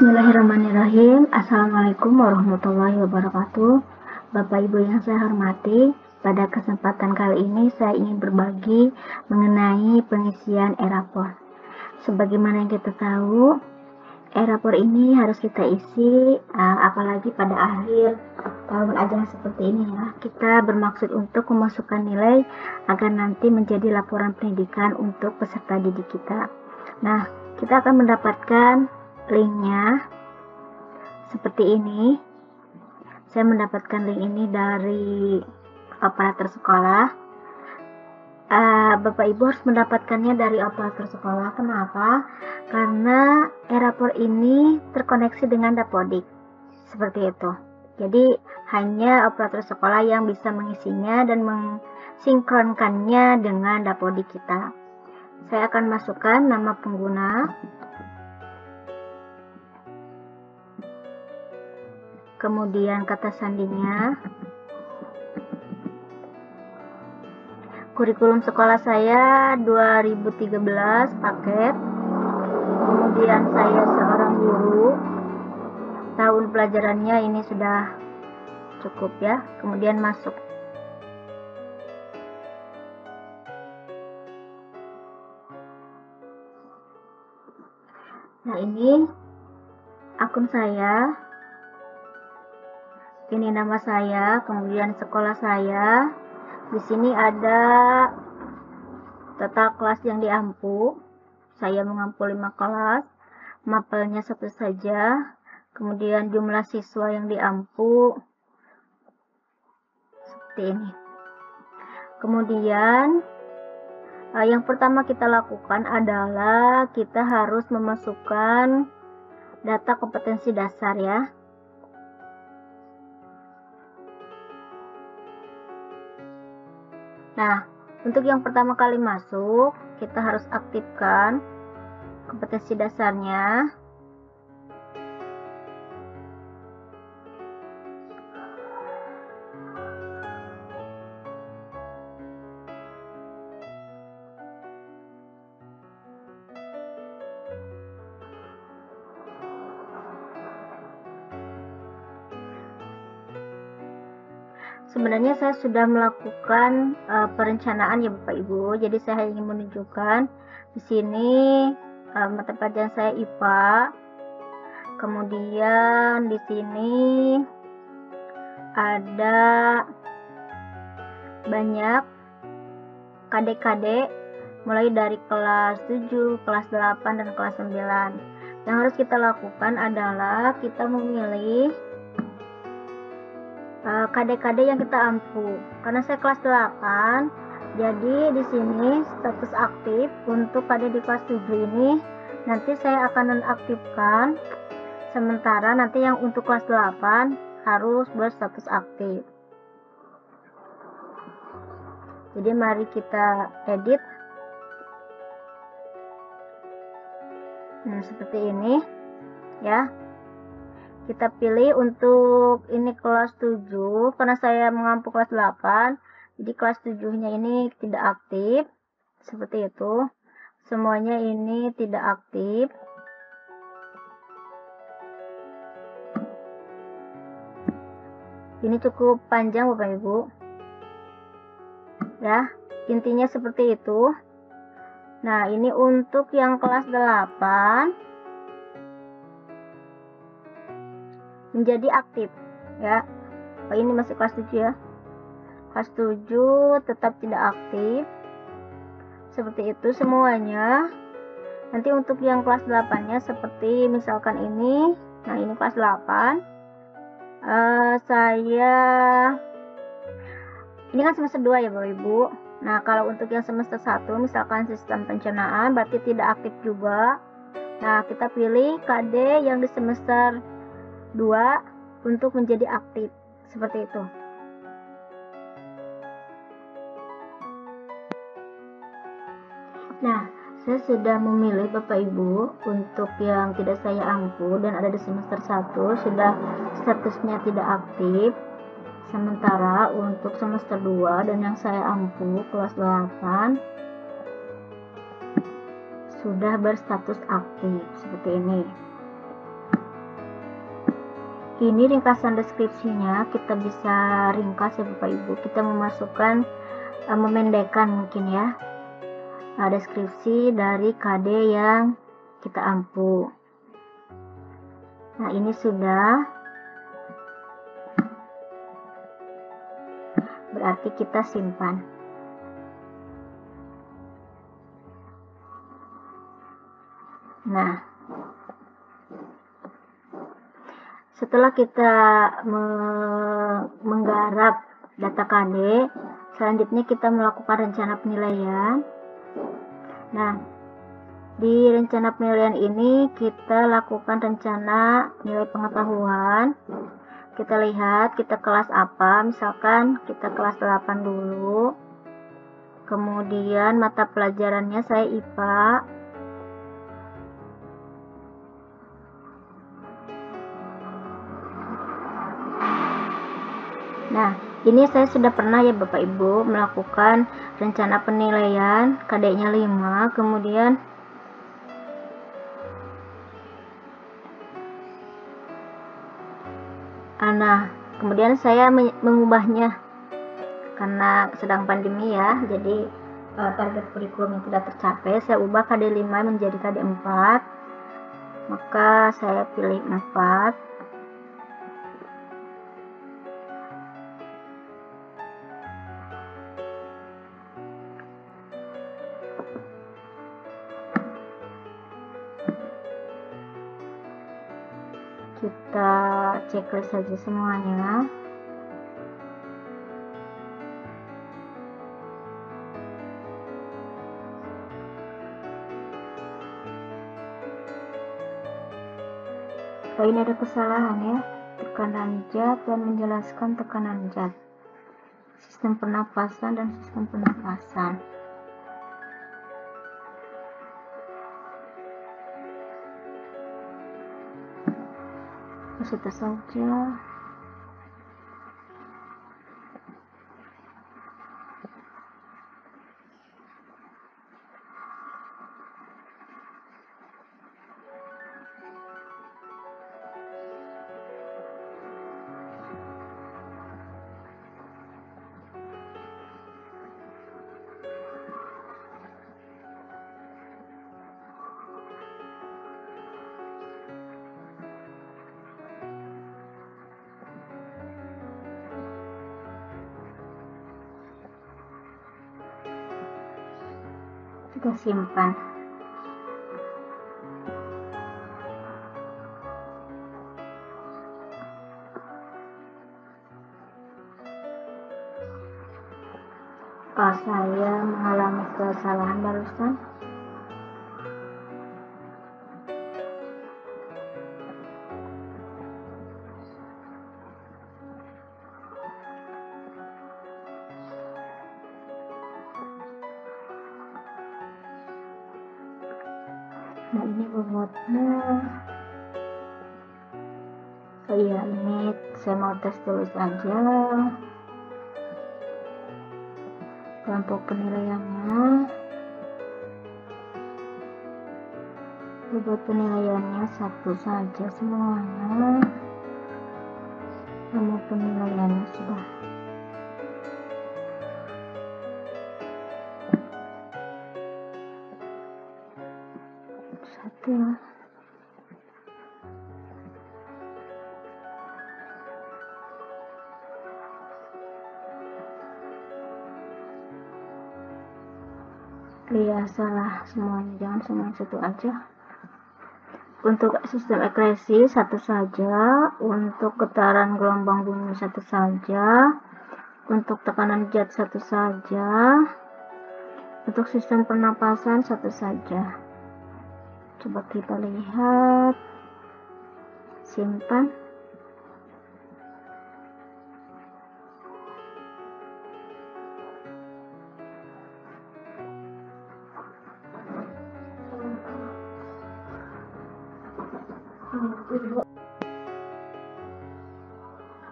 Bismillahirrahmanirrahim. Assalamualaikum warahmatullahi wabarakatuh. Bapak Ibu yang saya hormati, pada kesempatan kali ini saya ingin berbagi mengenai pengisian e-rapor. Sebagaimana yang kita tahu, e-rapor ini harus kita isi, apalagi pada akhir tahun ajaran seperti ini ya. Kita bermaksud untuk memasukkan nilai agar nanti menjadi laporan pendidikan untuk peserta didik kita. Nah, kita akan mendapatkan linknya seperti ini. Saya mendapatkan link ini dari operator sekolah. Bapak Ibu harus mendapatkannya dari operator sekolah. Kenapa? Karena e-rapor ini terkoneksi dengan Dapodik. Seperti itu. Jadi hanya operator sekolah yang bisa mengisinya dan mensinkronkannya dengan Dapodik kita. Saya akan masukkan nama pengguna, kemudian kata sandinya, kurikulum sekolah saya 2013 paket, kemudian saya seorang guru, tahun pelajarannya ini sudah cukup ya, kemudian masuk. Nah, ini akun saya, ini nama saya, kemudian sekolah saya. Di sini ada total kelas yang diampu. Saya mengampu 5 kelas, mapelnya 1 saja. Kemudian jumlah siswa yang diampu seperti ini. Kemudian yang pertama kita lakukan adalah kita harus memasukkan data kompetensi dasar ya. Nah, untuk yang pertama kali masuk, kita harus aktifkan kompetensi dasarnya. Sebenarnya saya sudah melakukan perencanaan ya Bapak Ibu. Jadi saya ingin menunjukkan di sini mata pelajaran saya IPA. Kemudian di sini ada banyak KD-KD mulai dari kelas 7, kelas 8 dan kelas 9. Yang harus kita lakukan adalah kita memilih KD-KD yang kita ampu. Karena saya kelas 8, jadi di sini status aktif untuk KD di kelas 7 ini nanti saya akan nonaktifkan, sementara nanti yang untuk kelas 8 harus berstatus aktif. Jadi mari kita edit. Seperti ini ya. Kita pilih untuk ini kelas 7, karena saya mengampu kelas 8, jadi kelas 7-nya ini tidak aktif. Seperti itu. Semuanya ini tidak aktif. Ini cukup panjang Bapak Ibu. Ya, intinya seperti itu. Nah, ini untuk yang kelas 8 menjadi aktif ya. Ini masih kelas 7 ya. Kelas 7 tetap tidak aktif. Seperti itu semuanya. Nanti untuk yang kelas 8-nya seperti misalkan ini. Nah, ini kelas 8. Ini kan semester 2 ya Bapak Ibu. Nah, kalau untuk yang semester 1 misalkan sistem pencernaan berarti tidak aktif juga. Nah, kita pilih KD yang di semester 2 untuk menjadi aktif. Seperti itu. Nah, saya sudah memilih Bapak Ibu untuk yang tidak saya ampu dan ada di semester 1 sudah statusnya tidak aktif. Sementara untuk semester 2 dan yang saya ampu kelas 8 sudah berstatus aktif seperti ini. Ini ringkasan deskripsinya, kita bisa ringkas ya Bapak Ibu. Kita memasukkan, memendekkan mungkin ya, deskripsi dari KD yang kita ampu. Nah, ini sudah, berarti kita simpan. Nah, setelah kita menggarap data KD, selanjutnya kita melakukan rencana penilaian. Nah, di rencana penilaian ini kita lakukan rencana nilai pengetahuan. Kita lihat kita kelas apa, misalkan kita kelas 8 dulu. Kemudian mata pelajarannya saya IPA. Nah, ini saya sudah pernah ya Bapak Ibu melakukan rencana penilaian, KD-nya 5, kemudian kemudian saya mengubahnya karena sedang pandemi ya, jadi target kurikulum yang tidak tercapai, saya ubah KD 5 menjadi KD 4, maka saya pilih 4. Kita checklist saja semuanya. Oh, ini ada kesalahan ya, tekanan zat dan menjelaskan tekanan zat, sistem pernapasan dan sistem pernapasan. Itu saja. Kita simpan. Saya mengalami kesalahan barusan. Nah, ini bobotnya. Oh iya, ini saya mau tes tulis aja. Kelompok penilaiannya. Bobot penilaiannya 1 saja semuanya. Nama penilaiannya sudah. Satu. Iya, salah semuanya, jangan semua satu aja. Untuk sistem akresi 1 saja, untuk getaran gelombang bumi 1 saja, untuk tekanan zat 1 saja, untuk sistem pernapasan 1 saja. Coba kita lihat, simpan.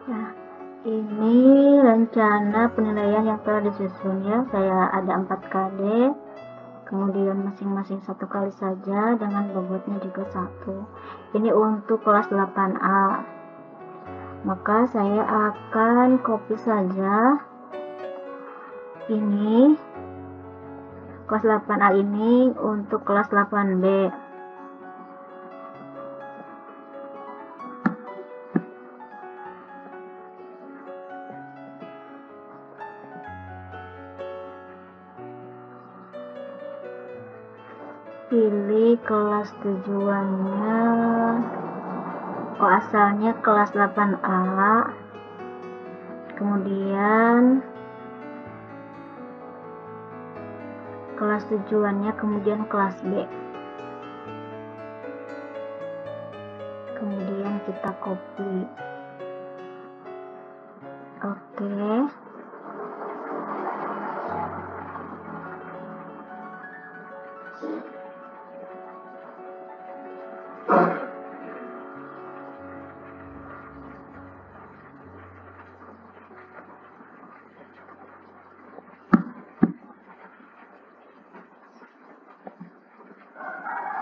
Nah, ini rencana penilaian yang telah disusun ya. Saya ada 4 KD, kemudian masing-masing 1 kali saja dengan bobotnya juga 1. Ini untuk kelas 8A. Maka saya akan copy saja ini kelas 8A ini untuk kelas 8B. Pilih kelas tujuannya, asalnya kelas 8A, kemudian kelas tujuannya, kemudian kelas B, kemudian kita copy. Oke.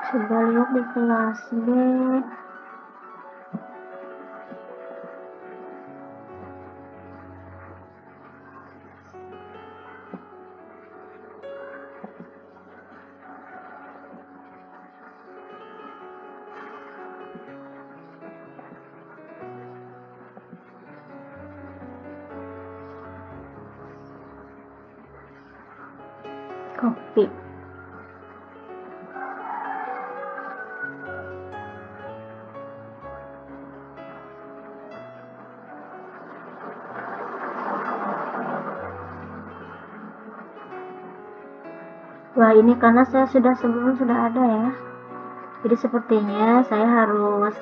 Coba lihat di kelas B. Copy. Wah, ini karena saya sebelum sudah ada ya. Jadi sepertinya saya harus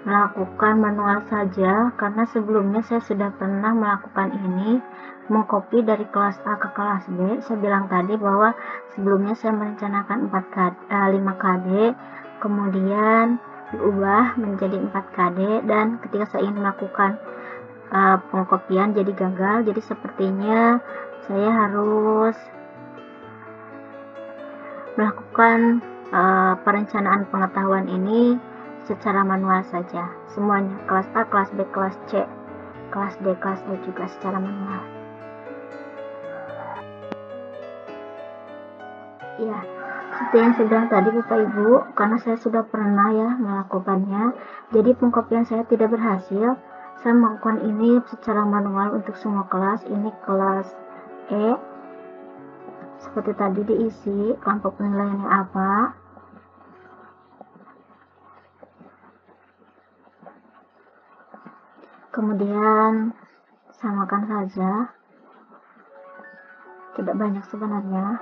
melakukan manual saja, karena sebelumnya saya sudah pernah melakukan ini, mengcopy dari kelas A ke kelas B. Saya bilang tadi bahwa sebelumnya saya merencanakan 5KD, kemudian diubah menjadi 4KD, dan ketika saya ingin melakukan pengkopian jadi gagal. Jadi sepertinya saya harus melakukan perencanaan pengetahuan ini secara manual saja, semuanya, kelas A, kelas B, kelas C, kelas D, kelas E juga secara manual. Ya, seperti yang saya bilang tadi Bapak Ibu, karena saya sudah pernah ya melakukannya, jadi pengkopian saya tidak berhasil. Saya melakukan ini secara manual untuk semua kelas. Ini kelas E, seperti tadi diisi kelompok penilaiannya apa, kemudian samakan saja, tidak banyak sebenarnya,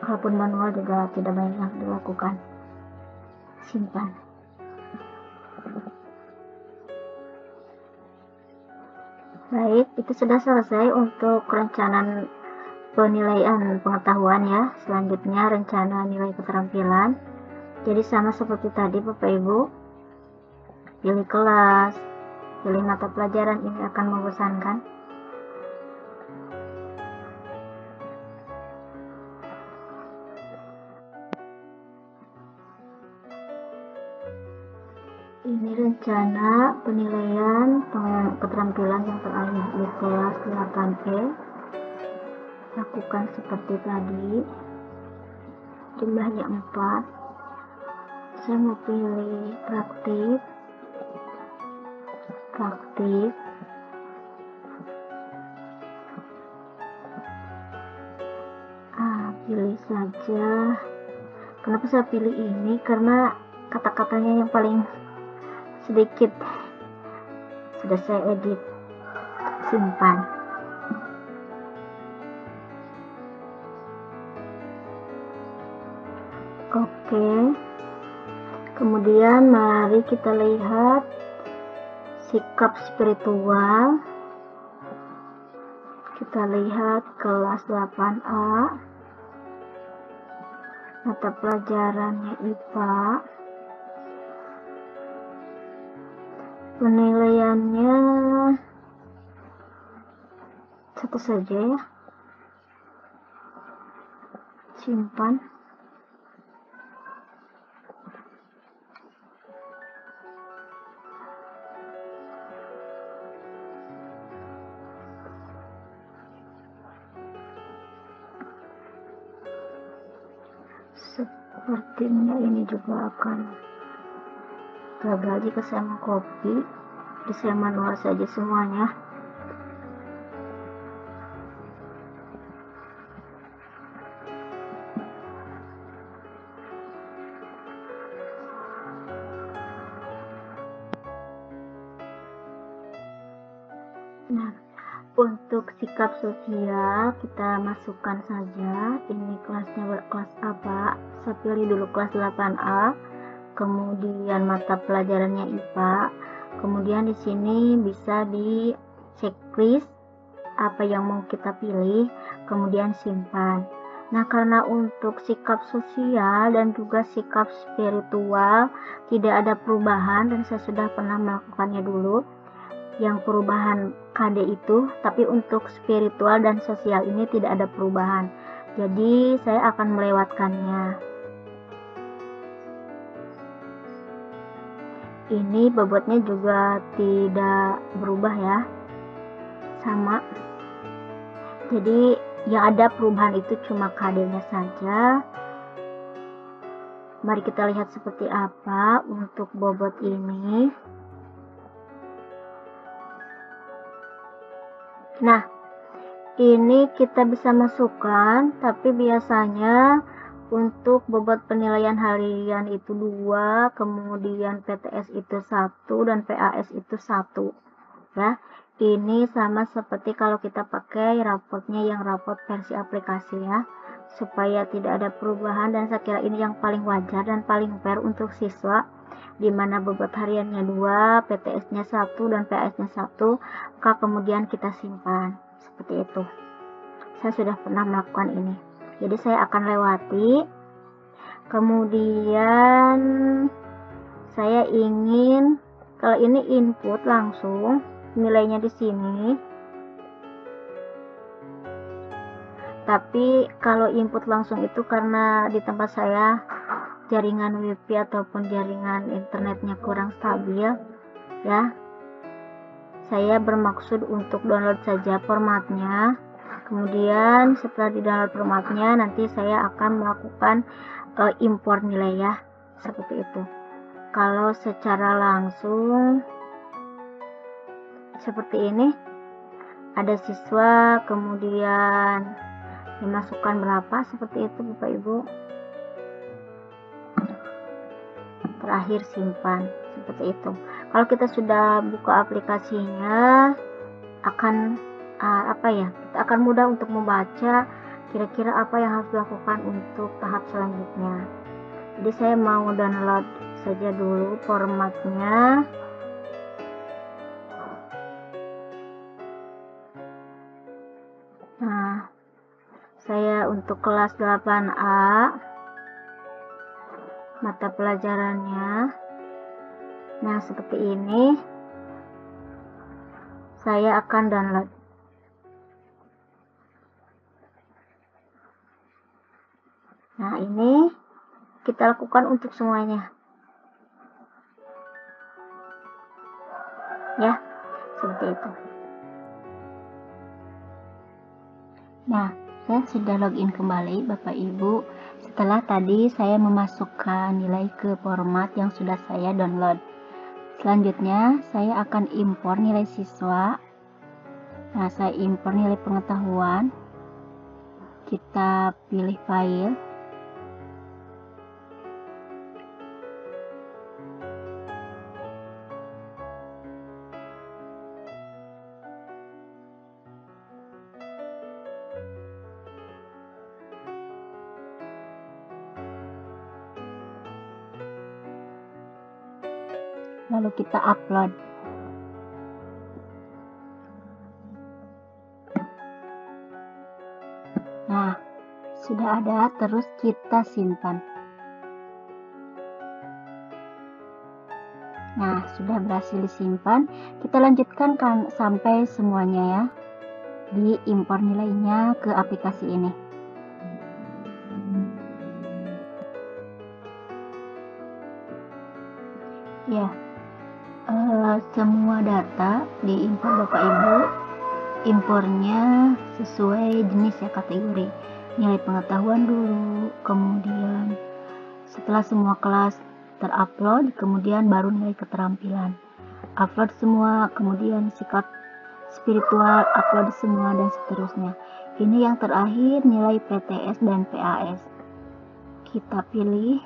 kalaupun manual juga tidak banyak yang dilakukan. Simpan. Baik, itu sudah selesai untuk rencana penilaian pengetahuan ya. Selanjutnya rencana nilai keterampilan. Jadi sama seperti tadi Bapak Ibu, pilih kelas, pilih mata pelajaran, ini akan membosankan. Ini rencana penilaian keterampilan yang terakhir di kelas 8E. Lakukan seperti tadi, jumlahnya 4. Saya mau pilih praktik, pilih saja. Kenapa saya pilih ini? Karena kata-katanya yang paling sedikit. Sudah saya edit, simpan. Oke, kemudian mari kita lihat sikap spiritual. Kita lihat kelas 8A, mata pelajarannya IPA, penilaiannya satu saja ya, simpan. Sepertinya ini juga akan gagal jika saya mengcopy. Jadi saya manual saja semuanya. Nah, untuk sikap sosial kita masukkan saja. Ini kelasnya kelas apa? Saya pilih dulu kelas 8A. Kemudian mata pelajarannya IPA. Kemudian di sini bisa di checklist apa yang mau kita pilih, kemudian simpan. Nah, karena untuk sikap sosial dan juga sikap spiritual tidak ada perubahan dan saya sudah pernah melakukannya dulu, yang perubahan KD itu, tapi untuk spiritual dan sosial ini tidak ada perubahan. Jadi saya akan melewatkannya. Ini bobotnya juga tidak berubah ya, sama. Jadi yang ada perubahan itu cuma KD-nya saja. Mari kita lihat seperti apa untuk bobot ini. Nah, ini kita bisa masukkan, tapi biasanya untuk bobot penilaian harian itu 2, kemudian PTS itu 1, dan PAS itu 1. Ya, ini sama seperti kalau kita pakai rapotnya yang rapot versi aplikasi ya, supaya tidak ada perubahan. Dan saya kira ini yang paling wajar dan paling fair untuk siswa, di mana bobot hariannya 2, PTS-nya 1, dan PAS-nya 1, maka kemudian kita simpan seperti itu. Saya sudah pernah melakukan ini, jadi saya akan lewati. Kemudian saya ingin, kalau ini input langsung nilainya di sini, tapi kalau input langsung itu karena di tempat saya jaringan wifi ataupun jaringan internetnya kurang stabil ya, saya bermaksud untuk download saja formatnya. Kemudian setelah di download formatnya, nanti saya akan melakukan import nilai ya, seperti itu. Kalau secara langsung seperti ini, ada siswa kemudian dimasukkan berapa, seperti itu Bapak Ibu. Terakhir simpan, seperti itu. Kalau kita sudah buka aplikasinya, akan kita akan mudah untuk membaca kira-kira apa yang harus dilakukan untuk tahap selanjutnya. Jadi saya mau download saja dulu formatnya. Nah, saya untuk kelas 8A mata pelajarannya, nah seperti ini, saya akan download. Nah, ini kita lakukan untuk semuanya ya, seperti itu. Nah, saya sudah login kembali Bapak Ibu. Setelah tadi saya memasukkan nilai ke format yang sudah saya download. Selanjutnya saya akan impor nilai siswa. Nah, saya impor nilai pengetahuan. Kita pilih file. Lalu kita upload. Nah, sudah ada, terus kita simpan. Nah, sudah berhasil disimpan. Kita lanjutkan sampai semuanya ya, diimpor nilainya ke aplikasi ini. Ya, semua data diimpor Bapak Ibu. Impornya sesuai jenis ya, kategori. Nilai pengetahuan dulu, kemudian Setelah semua kelas terupload, kemudian baru nilai keterampilan. Upload semua, kemudian sikap spiritual, upload semua, dan seterusnya. Ini yang terakhir nilai PTS dan PAS. Kita pilih.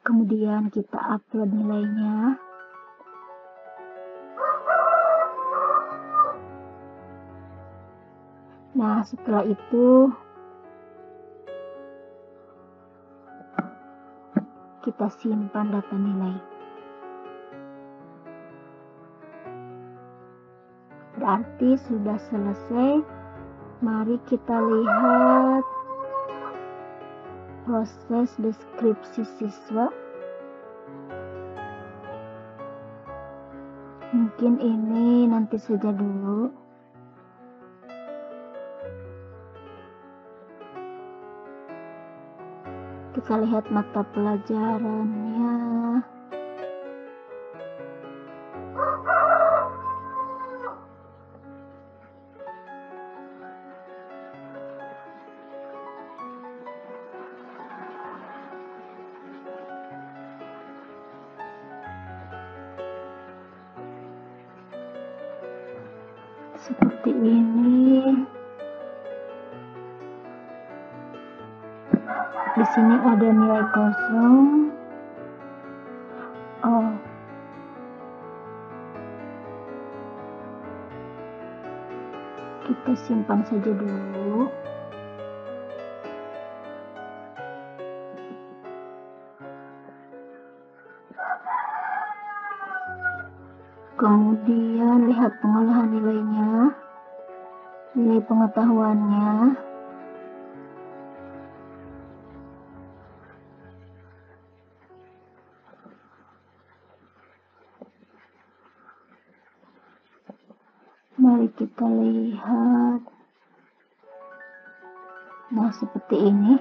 Kemudian kita upload nilainya. Nah, setelah itu kita simpan data nilai. Berarti sudah selesai. Mari kita lihat proses deskripsi siswa. Mungkin ini nanti saja dulu. Kita lihat mata pelajarannya. Seperti ini. Di sini ada nilai kosong. Oh, kita simpan saja dulu. Kemudian lihat pengolahan nilainya, nilai pengetahuannya. Mari kita lihat. Nah, seperti ini.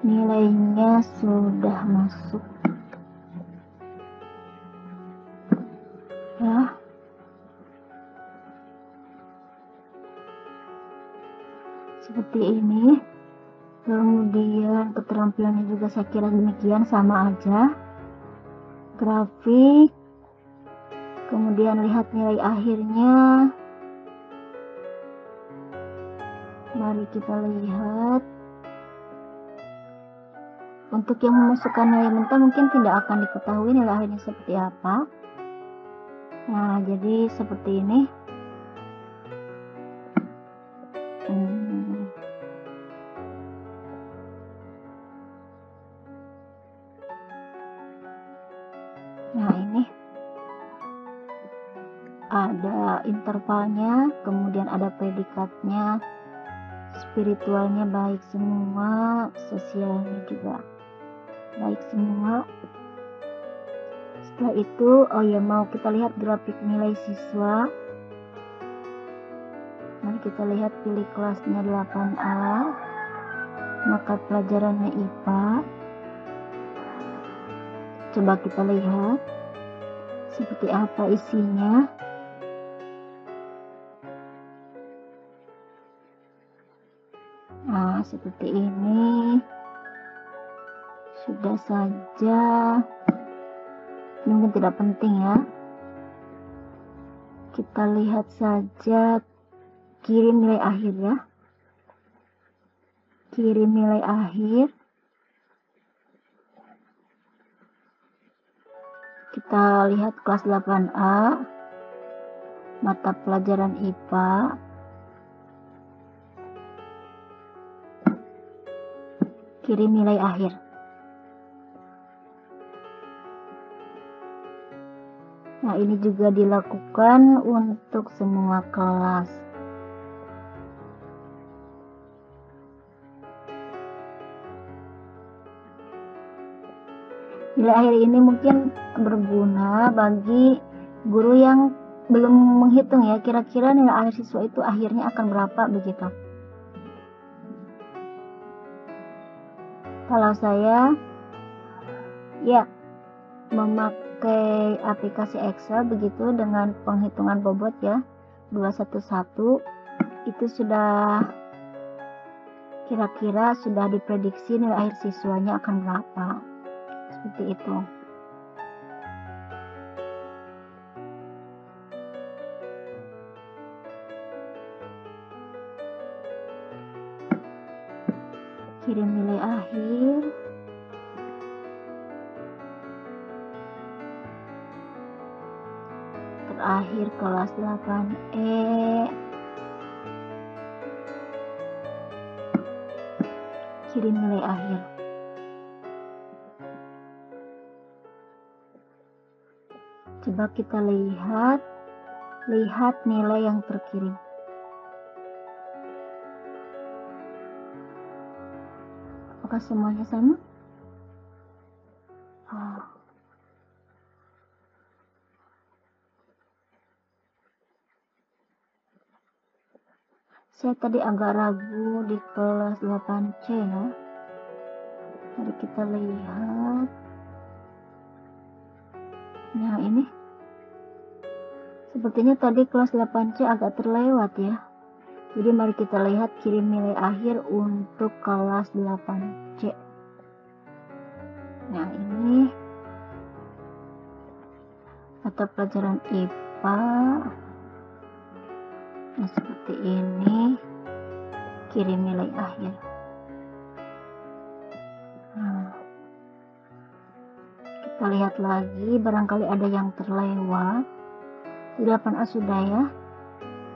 Nilainya sudah masuk. Ya. Seperti ini. Kemudian keterampilannya juga saya kira demikian, sama aja. Grafik. Kemudian lihat nilai akhirnya. Mari kita lihat. Untuk yang memasukkan nilai mentah mungkin tidak akan diketahui nilai akhirnya seperti apa. Nah, jadi seperti ini. Nah, ini ada intervalnya, kemudian ada predikatnya, spiritualnya baik semua, sosialnya juga baik semua. Setelah itu, oh ya, mau kita lihat grafik nilai siswa. Mari kita lihat, pilih kelasnya 8A, maka pelajarannya IPA. Coba kita lihat seperti apa isinya. Nah, seperti ini. Sudah saja. Mungkin tidak penting ya. Kita lihat saja, kirim nilai akhir ya. Kirim nilai akhir. Kita lihat kelas 8A, mata pelajaran IPA. Kirim nilai akhir. Nah, ini juga dilakukan untuk semua kelas. Nilai akhir ini mungkin berguna bagi guru yang belum menghitung ya, kira-kira nilai akhir siswa itu akhirnya akan berapa begitu. Kalau saya ya memakai pakai aplikasi Excel begitu dengan penghitungan bobot ya 211 itu sudah kira-kira sudah diprediksi nilai akhir siswanya akan berapa, seperti itu. Kirim nilai akhir. Terakhir kelas 8E. Kirim nilai akhir. Coba kita lihat nilai yang terkirim. Apakah semuanya sama? Saya tadi agak ragu di kelas 8C ya. Mari kita lihat. Nah, ini sepertinya tadi kelas 8C agak terlewat ya. Jadi mari kita lihat kirim nilai akhir untuk kelas 8C. Nah, ini mata pelajaran IPA. Nah, seperti ini kirim nilai akhir. Nah, kita lihat lagi, barangkali ada yang terlewat. 8A sudah ya.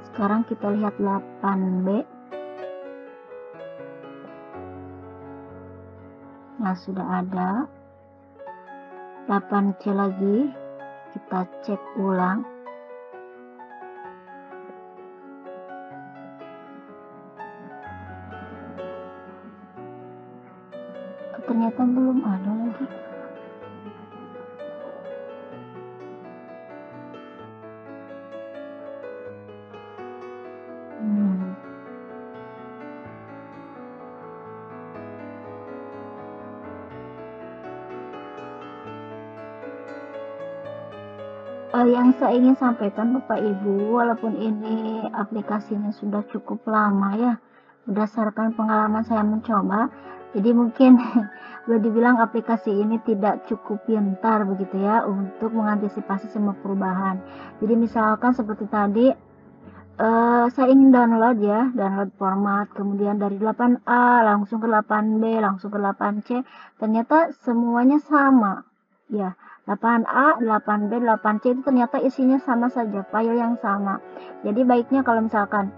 Sekarang kita lihat 8B. Nah, sudah ada. 8C lagi, kita cek ulang. Ternyata belum ada lagi. Yang saya ingin sampaikan Bapak Ibu, walaupun ini aplikasinya sudah cukup lama ya, berdasarkan pengalaman saya mencoba, jadi mungkin boleh dibilang aplikasi ini tidak cukup pintar begitu ya untuk mengantisipasi semua perubahan. Jadi misalkan seperti tadi saya ingin download format, kemudian dari 8A langsung ke 8B, langsung ke 8C, ternyata semuanya sama ya. 8A, 8B, 8C itu ternyata isinya sama saja, file yang sama. Jadi baiknya kalau misalkan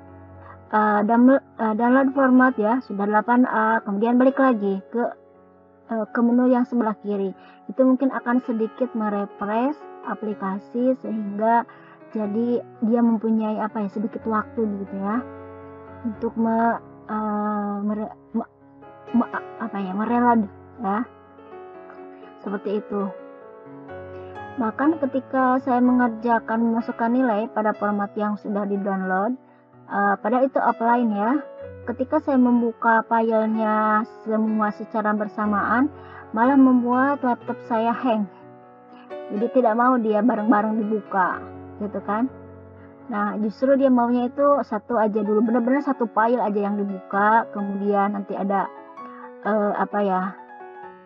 download format ya, sudah 8A, kemudian balik lagi ke menu yang sebelah kiri. Itu mungkin akan sedikit merefresh aplikasi sehingga jadi dia mempunyai sedikit waktu gitu ya untuk mereload ya, seperti itu. Bahkan ketika saya mengerjakan memasukkan nilai pada format yang sudah di-download, padahal itu offline ya, ketika saya membuka filenya semua secara bersamaan, malah membuat laptop saya hang. Jadi tidak mau dia bareng-bareng dibuka, gitu kan. Nah, justru dia maunya itu satu aja dulu, benar-benar satu file aja yang dibuka, kemudian nanti ada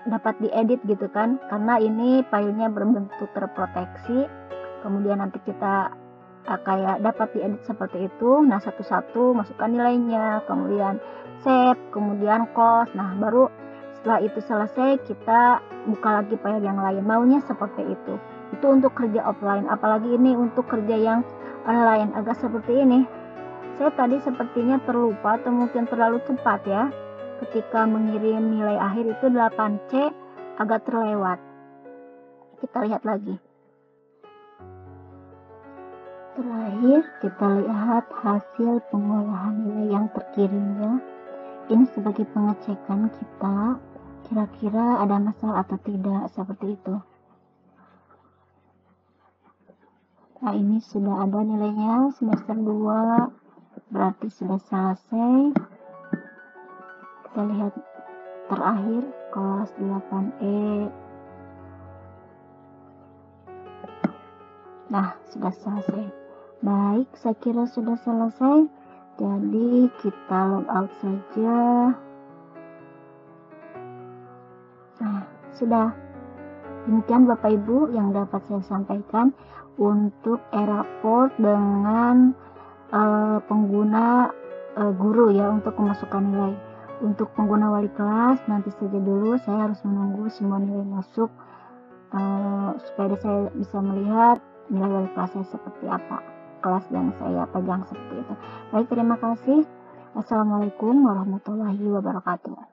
dapat diedit gitu kan, karena ini filenya berbentuk terproteksi, kemudian nanti kita kayak dapat diedit seperti itu. Nah, satu-satu masukkan nilainya, kemudian save, kemudian close. Nah, baru setelah itu selesai kita buka lagi file yang lain. Maunya seperti itu untuk kerja offline, apalagi ini untuk kerja yang online agak seperti ini. Saya tadi sepertinya terlupa atau mungkin terlalu cepat ya, ketika mengirim nilai akhir itu 8C agak terlewat. Kita lihat lagi. Terakhir kita lihat hasil pengolahan nilai yang terkirim ya. Ini sebagai pengecekan kita, kira-kira ada masalah atau tidak, seperti itu. Nah, ini sudah ada nilainya semester 2, berarti sudah selesai. Kita lihat terakhir kelas 8E. Nah, sudah selesai. Baik, saya kira sudah selesai. Jadi kita log out saja. Nah, sudah. Demikian Bapak Ibu yang dapat saya sampaikan untuk e-raport dengan pengguna guru ya, untuk memasukkan nilai. Untuk pengguna wali kelas nanti saja dulu, saya harus menunggu semua nilai masuk supaya saya bisa melihat nilai wali kelas saya seperti apa, kelas yang saya pegang seperti itu. Baik, terima kasih. Assalamualaikum warahmatullahi wabarakatuh.